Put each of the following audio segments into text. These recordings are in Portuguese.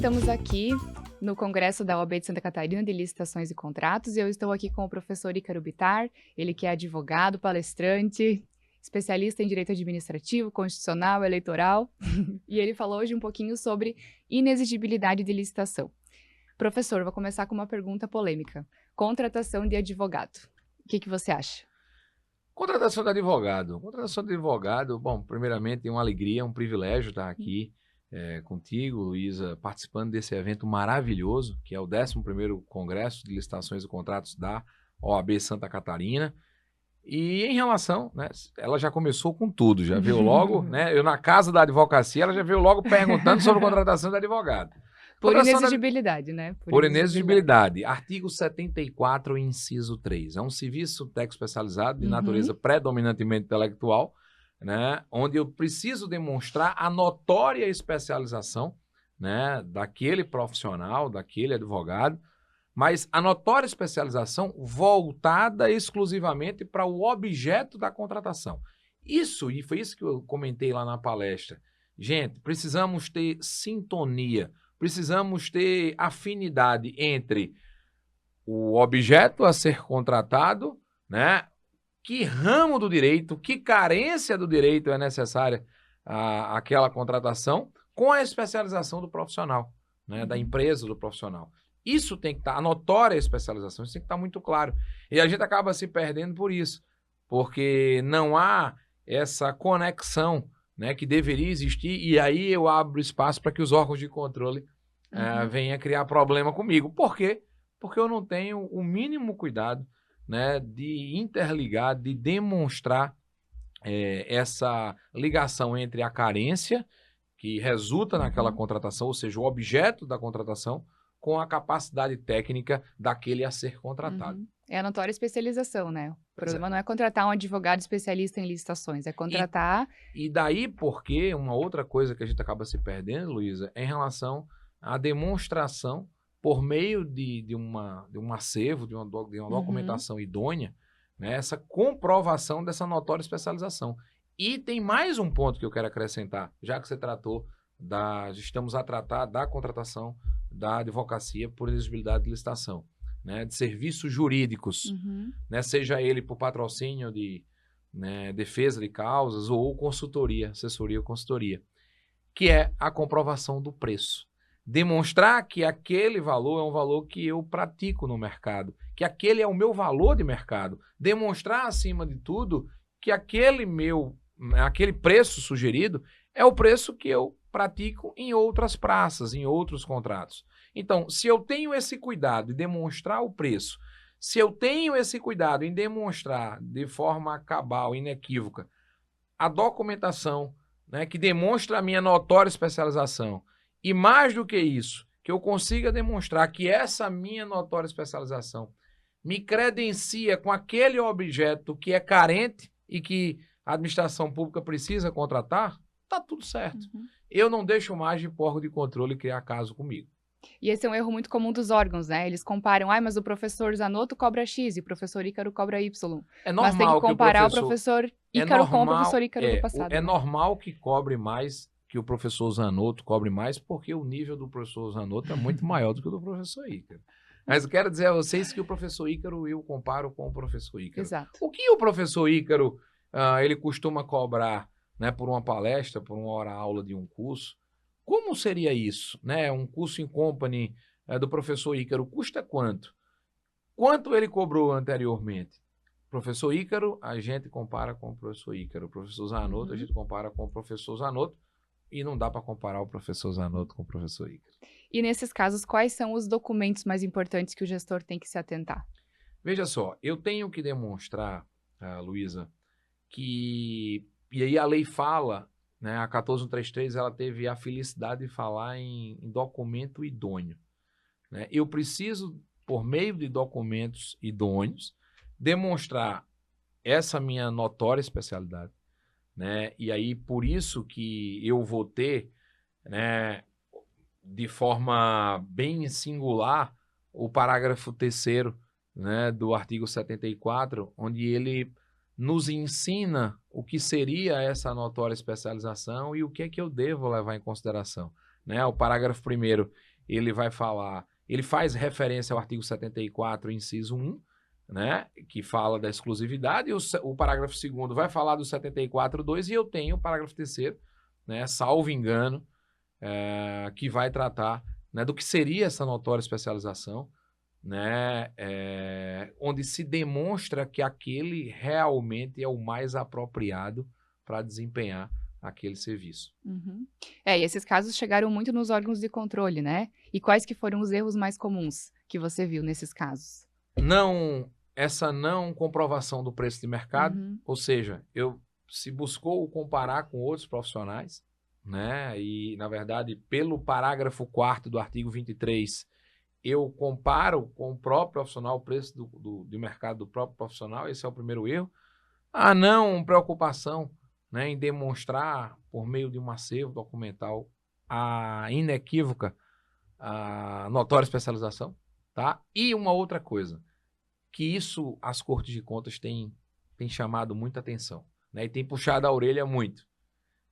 estamos aqui no Congresso da OAB de Santa Catarina de Licitações e Contratos e eu estou aqui com o professor Ícaro Bittar, ele que é advogado, palestrante, especialista em direito administrativo, constitucional, eleitoral, e ele falou hoje um pouquinho sobre inexigibilidade de licitação. Professor, vou começar com uma pergunta polêmica. Contratação de advogado. O que você acha? Contratação de advogado. Contratação de advogado, bom, primeiramente é uma alegria, um privilégio estar aqui contigo, Luísa, participando desse evento maravilhoso, que é o 11º Congresso de Licitações e Contratos da OAB Santa Catarina. E em relação, né, ela já começou com tudo, já veio logo, né, eu na casa da advocacia, ela já veio logo perguntando sobre contratação de advogado. Por inexigibilidade, né? Por inexigibilidade. Artigo 74, inciso 3. É um serviço técnico especializado de natureza predominantemente intelectual, né, onde eu preciso demonstrar a notória especialização, né, daquele profissional, daquele advogado, mas a notória especialização voltada exclusivamente para o objeto da contratação. Isso, e foi isso que eu comentei lá na palestra. Gente, precisamos ter sintonia, precisamos ter afinidade entre o objeto a ser contratado, né? Que ramo do direito, que carência do direito é necessária àquela contratação, com a especialização do profissional, né? Da empresa do profissional. Isso tem que estar, a notória especialização, isso tem que estar muito claro. E a gente acaba se perdendo por isso, porque não há essa conexão, né, que deveria existir, e aí eu abro espaço para que os órgãos de controle venham criar problema comigo. Por quê? Porque eu não tenho o mínimo cuidado, né, de interligar, de demonstrar essa ligação entre a carência que resulta naquela contratação, ou seja, o objeto da contratação, com a capacidade técnica daquele a ser contratado. É a notória especialização, né? O problema não é contratar um advogado especialista em licitações, é contratar... E daí porque uma outra coisa que a gente acaba se perdendo, Luísa, é em relação à demonstração por meio de um acervo, de uma documentação idônea, né, essa comprovação dessa notória especialização. E tem mais um ponto que eu quero acrescentar, já que você tratou estamos a tratar da contratação da advocacia por exigibilidade de licitação, né, de serviços jurídicos, né, seja ele por patrocínio de defesa de causas ou consultoria, assessoria ou consultoria, que é a comprovação do preço. Demonstrar que aquele valor é um valor que eu pratico no mercado, que aquele é o meu valor de mercado. Demonstrar, acima de tudo, que aquele preço sugerido é o preço que eu pratico em outras praças, em outros contratos. Então, se eu tenho esse cuidado de demonstrar o preço, se eu tenho esse cuidado em demonstrar de forma cabal, inequívoca, a documentação, né, que demonstra a minha notória especialização, e mais do que isso, que eu consiga demonstrar que essa minha notória especialização me credencia com aquele objeto que é carente e que a administração pública precisa contratar, tá tudo certo. Eu não deixo mais de órgão de controle criar caso comigo. E esse é um erro muito comum dos órgãos, né? Eles comparam, mas o professor Zanotto cobra X e o professor Ícaro cobra Y. É normal. Mas tem que comparar o professor Ícaro com o professor Ícaro do passado. É normal que cobre mais, que o professor Zanotto cobre mais, porque o nível do professor Zanotto é muito maior do que o do professor Ícaro. Mas eu quero dizer a vocês que o professor Ícaro eu comparo com o professor Ícaro. Exato. O que o professor Ícaro ele costuma cobrar, né, por uma palestra, por uma hora-aula de um curso? Como seria isso? Né? Um curso in company do professor Ícaro custa quanto? Quanto ele cobrou anteriormente? Professor Ícaro, a gente compara com o professor Ícaro. O professor Zanotto, a gente compara com o professor Zanotto. E não dá para comparar o professor Zanotto com o professor Ícaro. E nesses casos, quais são os documentos mais importantes que o gestor tem que se atentar? Veja só, eu tenho que demonstrar, Luísa, que... E aí a lei fala, né, a 14133, ela teve a felicidade de falar em documento idôneo, né? Eu preciso, por meio de documentos idôneos, demonstrar essa minha notória especialidade, né? E aí, por isso que eu vou ter, né, de forma bem singular, o parágrafo 3º, né, do artigo 74, onde ele nos ensina o que seria essa notória especialização e o que é que eu devo levar em consideração, né? O parágrafo 1º, ele vai falar, ele faz referência ao artigo 74, inciso 1, né, que fala da exclusividade, e o parágrafo 2º vai falar do 74.2, e eu tenho o parágrafo 3º, né, salvo engano, que vai tratar, né, do que seria essa notória especialização, né, onde se demonstra que aquele realmente é o mais apropriado para desempenhar aquele serviço. Uhum. E esses casos chegaram muito nos órgãos de controle, né? E quais que foram os erros mais comuns que você viu nesses casos? Essa não comprovação do preço de mercado, ou seja, se buscou comparar com outros profissionais, né? E, na verdade, pelo parágrafo 4º do artigo 23, eu comparo com o próprio profissional o preço do mercado do próprio profissional, esse é o primeiro erro. A não preocupação, né, em demonstrar, por meio de um acervo documental, a inequívoca, a notória especialização, tá? E uma outra coisa, que isso as Cortes de Contas têm chamado muita atenção, né, e tem puxado a orelha muito.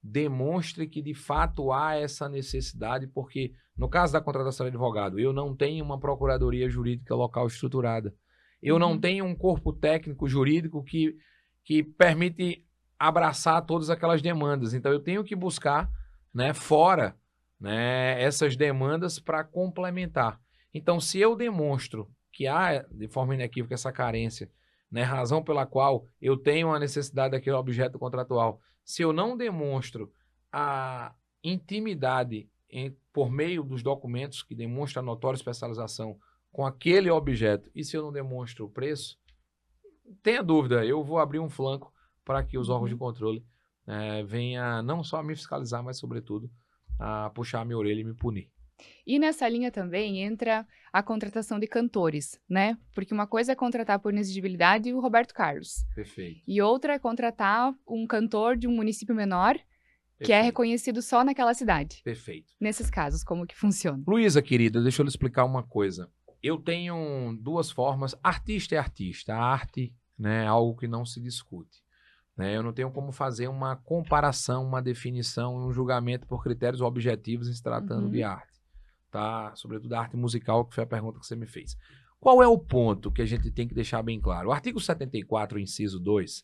Demonstre que, de fato, há essa necessidade, porque, no caso da contratação de advogado, eu não tenho uma procuradoria jurídica local estruturada. Eu não tenho um corpo técnico jurídico que permite abraçar todas aquelas demandas. Então, eu tenho que buscar, né, fora, né, essas demandas para complementar. Então, se eu demonstro que há, de forma inequívoca, essa carência, né, razão pela qual eu tenho a necessidade daquele objeto contratual, se eu não demonstro a intimidade por meio dos documentos que demonstram a notória especialização com aquele objeto, e se eu não demonstro o preço, tenha dúvida, eu vou abrir um flanco para que os órgãos de controle venham não só a me fiscalizar, mas, sobretudo, a puxar a minha orelha e me punir. E nessa linha também entra a contratação de cantores, né? Porque uma coisa é contratar por inexigibilidade o Roberto Carlos. Perfeito. E outra é contratar um cantor de um município menor que é reconhecido só naquela cidade. Perfeito. Nesses casos, como que funciona? Luísa, querida, deixa eu lhe explicar uma coisa. Eu tenho duas formas. Artista é artista. A arte, né, é algo que não se discute. Né? Eu não tenho como fazer uma comparação, uma definição, um julgamento por critérios objetivos em se tratando de arte. Tá? Sobretudo a arte musical, que foi a pergunta que você me fez. Qual é o ponto que a gente tem que deixar bem claro? O artigo 74, inciso 2,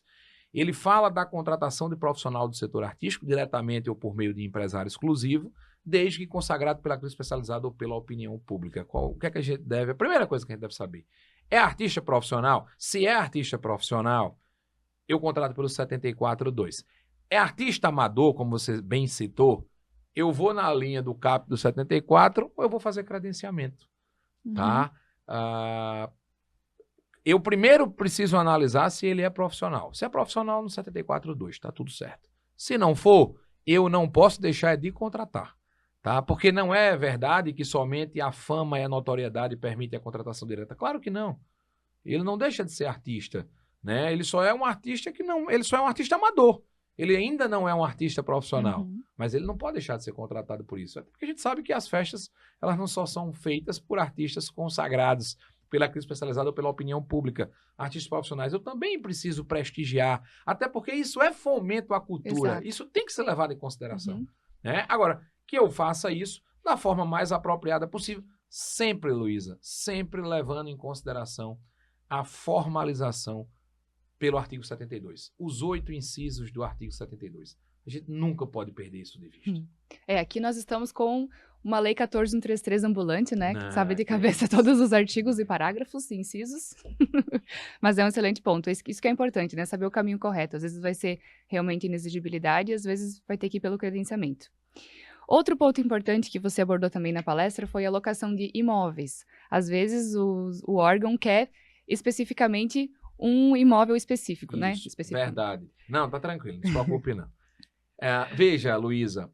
ele fala da contratação de profissional do setor artístico, diretamente ou por meio de empresário exclusivo, desde que consagrado pela crise especializada ou pela opinião pública. O que é que a gente deve... A primeira coisa que a gente deve saber, é artista profissional? Se é artista profissional, eu contrato pelo 74.2. É artista amador, como você bem citou, eu vou na linha do CAP do 74 ou eu vou fazer credenciamento, tá? Eu primeiro preciso analisar se ele é profissional. Se é profissional no 74.2, tá tudo certo. Se não for, eu não posso deixar de contratar, tá? Porque não é verdade que somente a fama e a notoriedade permitem a contratação direta. Claro que não. Ele não deixa de ser artista, né? Ele só é um artista ele só é um artista amador. Ele ainda não é um artista profissional, mas ele não pode deixar de ser contratado por isso. Até porque a gente sabe que as festas, elas não só são feitas por artistas consagrados pela crise especializada ou pela opinião pública. Artistas profissionais eu também preciso prestigiar, até porque isso é fomento à cultura. Exato. Isso tem que ser levado em consideração. Né? Agora, que eu faça isso da forma mais apropriada possível, sempre, Luísa, sempre levando em consideração a formalização pelo artigo 72. Os 8 incisos do artigo 72. A gente nunca pode perder isso de vista. Aqui nós estamos com uma lei 14.133 ambulante, né? Que sabe de cabeça todos os artigos e parágrafos e incisos. Mas é um excelente ponto. Isso que é importante, né? Saber o caminho correto. Às vezes vai ser realmente inexigibilidade, às vezes vai ter que ir pelo credenciamento. Outro ponto importante que você abordou também na palestra foi a locação de imóveis. Às vezes o órgão quer especificamente um imóvel específico, né? Verdade. Não, tá tranquilo, não se preocupe não. Veja, Luísa,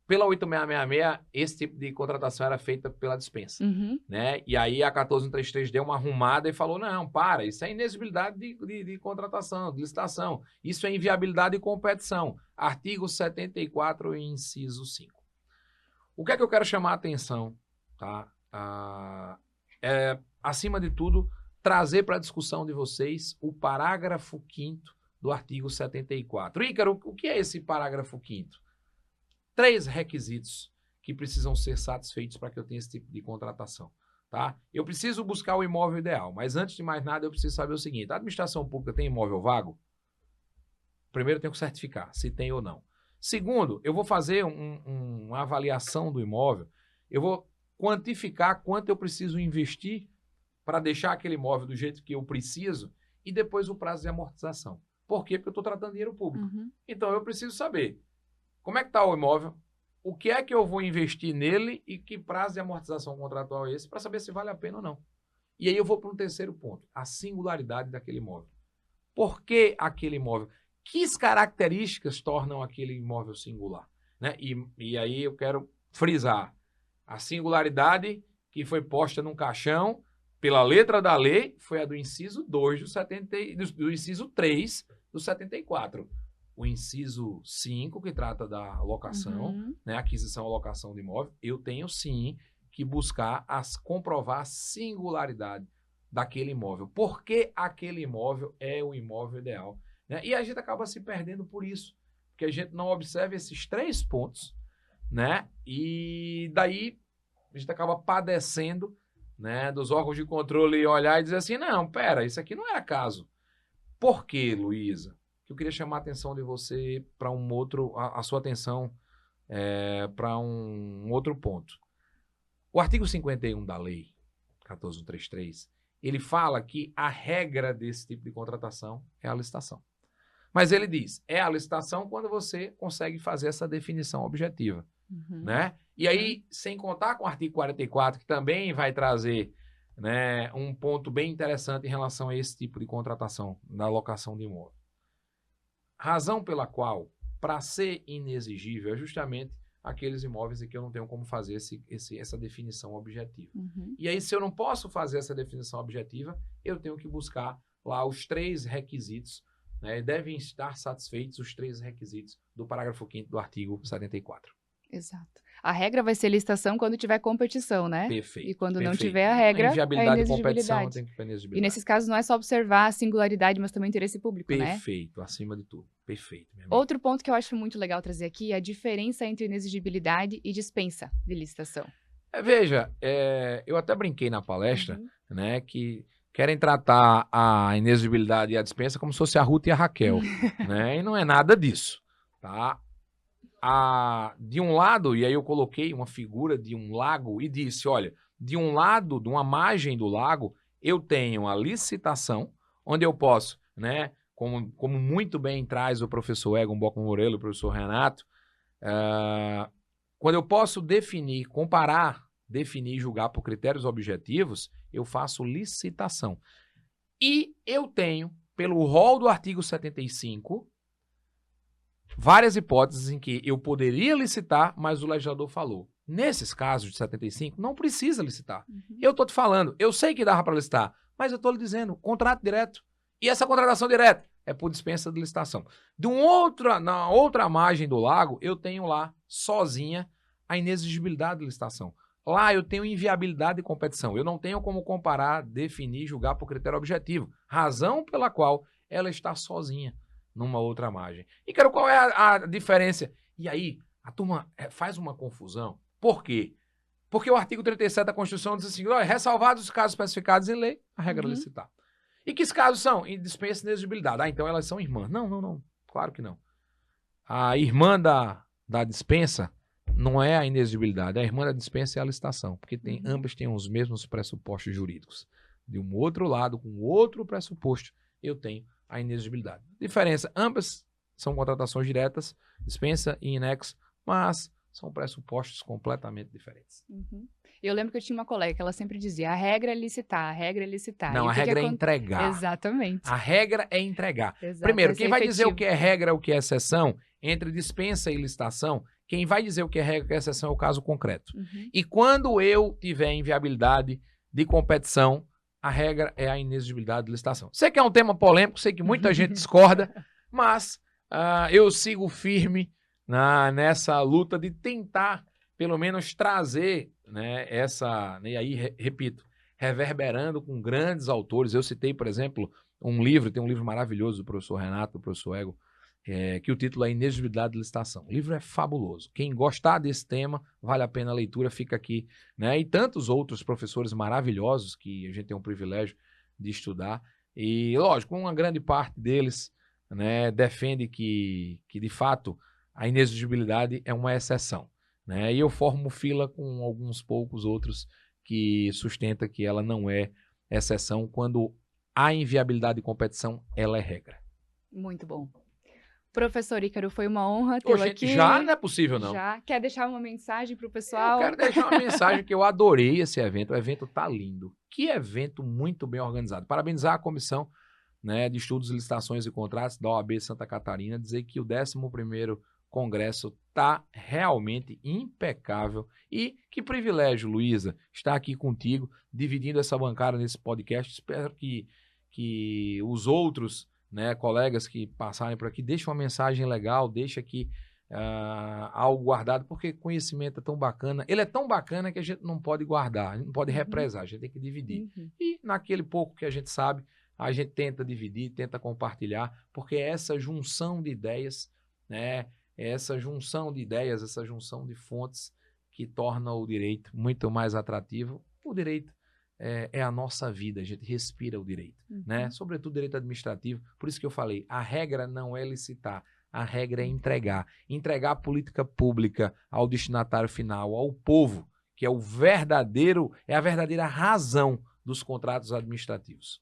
pela 8666, esse tipo de contratação era feita pela dispensa, né? E aí a 14133 deu uma arrumada e falou, não, para, isso é inexigibilidade de contratação, de licitação, isso é inviabilidade de competição. Artigo 74, inciso 5. O que é que eu quero chamar a atenção, tá? Acima de tudo, trazer para a discussão de vocês o parágrafo 5º do artigo 74. Ícaro, o que é esse parágrafo 5º? 3 requisitos que precisam ser satisfeitos para que eu tenha esse tipo de contratação. Tá? Eu preciso buscar o imóvel ideal, mas antes de mais nada eu preciso saber o seguinte, a administração pública tem imóvel vago? Primeiro eu tenho que certificar se tem ou não. Segundo, eu vou fazer uma avaliação do imóvel, eu vou quantificar quanto eu preciso investir para deixar aquele imóvel do jeito que eu preciso e depois o prazo de amortização. Por quê? Porque eu estou tratando dinheiro público. Então eu preciso saber como é que está o imóvel, o que é que eu vou investir nele e que prazo de amortização contratual é esse para saber se vale a pena ou não. E aí eu vou para um terceiro ponto, a singularidade daquele imóvel. Por que aquele imóvel? Que características tornam aquele imóvel singular? Né? E aí eu quero frisar a singularidade que foi posta num caixão pela letra da lei, foi a do inciso 2 do inciso 3 do 74. O inciso 5, que trata da locação, né, aquisição ou locação de imóvel, eu tenho sim que buscar comprovar a singularidade daquele imóvel. Por que aquele imóvel é o imóvel ideal? Né? E a gente acaba se perdendo por isso, porque a gente não observa esses 3 pontos, né? E daí a gente acaba padecendo, né, dos órgãos de controle olhar e dizer assim, não, pera, isso aqui não é acaso. Por quê, Luísa? Que eu queria chamar a atenção de você para a sua atenção para um outro ponto. O artigo 51 da lei 14.133, ele fala que a regra desse tipo de contratação é a licitação. Mas ele diz, é a licitação quando você consegue fazer essa definição objetiva. Né? E aí, sem contar com o artigo 44, que também vai trazer, né, um ponto bem interessante em relação a esse tipo de contratação, da locação de imóvel. Razão pela qual, para ser inexigível, é justamente aqueles imóveis em que eu não tenho como fazer essa definição objetiva. E aí, se eu não posso fazer essa definição objetiva, eu tenho que buscar lá os 3 requisitos, né, devem estar satisfeitos os 3 requisitos do parágrafo 5º do artigo 74. Exato. A regra vai ser licitação quando tiver competição, né? Perfeito. E quando não Perfeito. tiver a regra, inviabilidade é de competição, inexigibilidade. tem que ir para E inexigibilidade. nesses casos não é só observar a singularidade, mas também o interesse público, né? Perfeito, acima de tudo. Perfeito, minha amiga. Outro ponto que eu acho muito legal trazer aqui é a diferença entre inexigibilidade e dispensa de licitação. Veja, eu até brinquei na palestra, né, que querem tratar a inexigibilidade e a dispensa como se fosse a Ruth e a Raquel, né? E não é nada disso, tá? De um lado, e aí eu coloquei uma figura de um lago e disse, olha, de um lado, de uma margem do lago, eu tenho a licitação, onde eu posso, né, como muito bem traz o professor Egon Bocco-Morello, o professor Renato, quando eu posso definir, comparar, definir e julgar por critérios objetivos, eu faço licitação. E eu tenho, pelo rol do artigo 75, várias hipóteses em que eu poderia licitar, mas o legislador falou. Nesses casos de 75, não precisa licitar. Eu estou te falando, eu sei que dava para licitar, mas eu estou lhe dizendo, contrato direto. E essa contratação direta é por dispensa de licitação. Na outra margem do lago, eu tenho lá, sozinha, a inexigibilidade de licitação. Lá eu tenho inviabilidade de competição. Eu não tenho como comparar, definir, julgar por critério objetivo. Razão pela qual ela está sozinha numa outra margem. E, quero qual é a diferença? E aí, a turma faz uma confusão. Por quê? Porque o artigo 37 da Constituição diz assim, olha, ressalvados os casos especificados em lei, a regra é licitar. E que casos são? Em dispensa e inexigibilidade. Ah, então elas são irmãs. Não. Claro que não. A irmã da dispensa não é a inexigibilidade. A irmã da dispensa é a licitação. Porque ambas têm os mesmos pressupostos jurídicos. De um outro lado, com outro pressuposto, eu tenho a inexigibilidade. Diferença, ambas são contratações diretas, dispensa e inex, mas são pressupostos completamente diferentes. Eu lembro que eu tinha uma colega que ela sempre dizia, a regra é licitar, a regra é licitar. Não, a regra é entregar. Exatamente. A regra é entregar. Exato, Primeiro, vai quem ser vai dizer efetivo. o que é regra, o que é exceção, entre dispensa e licitação, quem vai dizer o que é regra e o que é exceção é o caso concreto. E quando eu tiver inviabilidade de competição, a regra é a inexigibilidade de licitação. Sei que é um tema polêmico, sei que muita gente discorda, mas eu sigo firme nessa luta de tentar, pelo menos, trazer, né, e aí, repito, reverberando com grandes autores. Eu citei, por exemplo, tem um livro maravilhoso do professor Renato, do professor Egon, que o título é Inexigibilidade de Licitação. O livro é fabuloso. Quem gostar desse tema, vale a pena a leitura, fica aqui, né? E tantos outros professores maravilhosos que a gente tem o privilégio de estudar. E, lógico, uma grande parte deles, né, defende que de fato, a inexigibilidade é uma exceção, né? E eu formo fila com alguns poucos outros que sustentam que ela não é exceção quando a inviabilidade de competição, ela é regra. Muito bom. Professor Ícaro, foi uma honra tê-lo aqui. Já não é possível, não. Já. Quer deixar uma mensagem para o pessoal? Eu quero deixar uma mensagem que eu adorei esse evento. O evento tá lindo. Que evento muito bem organizado. Parabenizar a comissão, né, de estudos, licitações e contratos da OAB Santa Catarina, dizer que o 11º Congresso tá realmente impecável. E que privilégio, Luísa, estar aqui contigo, dividindo essa bancada nesse podcast. Espero que os outros, né, colegas que passarem por aqui, deixem uma mensagem legal, deixem aqui algo guardado, porque conhecimento é tão bacana. Ele é tão bacana que a gente não pode guardar, a gente não pode represar, a gente tem que dividir. E naquele pouco que a gente sabe, a gente tenta dividir, tenta compartilhar, porque é essa junção de ideias, né, essa junção de fontes que torna o direito muito mais atrativo. O direito é a nossa vida, a gente respira o direito, né? Sobretudo direito administrativo. Por isso que eu falei, a regra não é licitar, a regra é entregar. Entregar a política pública ao destinatário final, ao povo, que é a verdadeira razão dos contratos administrativos.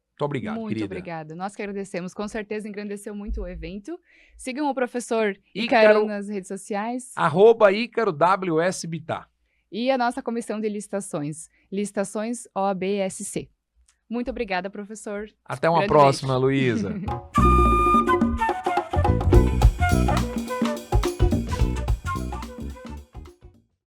Muito obrigado, muito querida. Muito obrigada. Nós que agradecemos. Com certeza engrandeceu muito o evento. Sigam o professor Ícaro nas redes sociais. @Icaro_WS_Bittar. E a nossa comissão de licitações. Licitações OAB-SC. Muito obrigada, professor. Até uma próxima, Luísa.